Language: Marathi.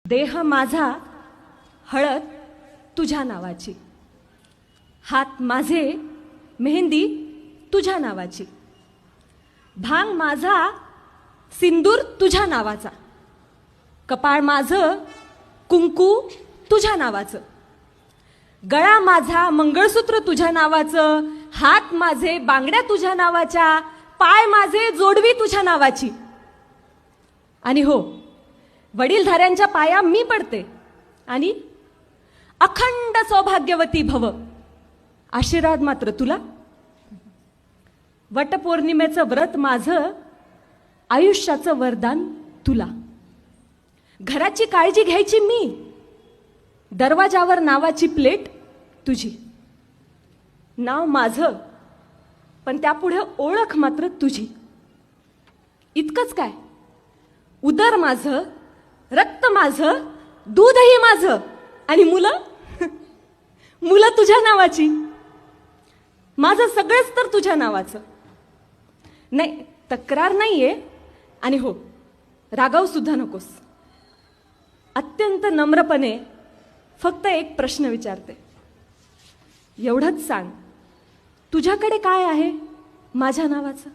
देह माझा हळद तुझ्या नावाची, हात माझे मेहंदी तुझ्या नावाची, भांग माझा सिंदूर तुझ्या नावाचा, कपाळ माझं कुंकू तुझ्या नावाचं, गळा माझा मंगळसूत्र तुझ्या नावाचं, हात माझे बांगड्या तुझ्या नावाच्या, पाय माझे जोडवी तुझ्या नावाची. आणि हो, वडीलधाऱ्यांच्या पाया मी पडते आणि अखंड सौभाग्यवती भव आशीर्वाद मात्र तुला. वटपौर्णिमेचं व्रत माझं, आयुष्याचं वरदान तुला. घराची काळजी घ्यायची मी, दरवाजावर नावाची प्लेट तुझी. नाव माझं पण त्यापुढे ओळख मात्र तुझी. इतकंच काय, उदर माझं, रक्त माझं, दूधही माझं आणि मुलं मुलं तुझ्या नावाची. माझं सगळंच तर तुझ्या नावाचं. नाही, तक्रार नाहीये आणि हो, रागाव सुद्धा नकोस. अत्यंत नम्रपणे फक्त एक प्रश्न विचारते. एवढंच सांग, तुझ्याकडे काय आहे माझ्या नावाचं?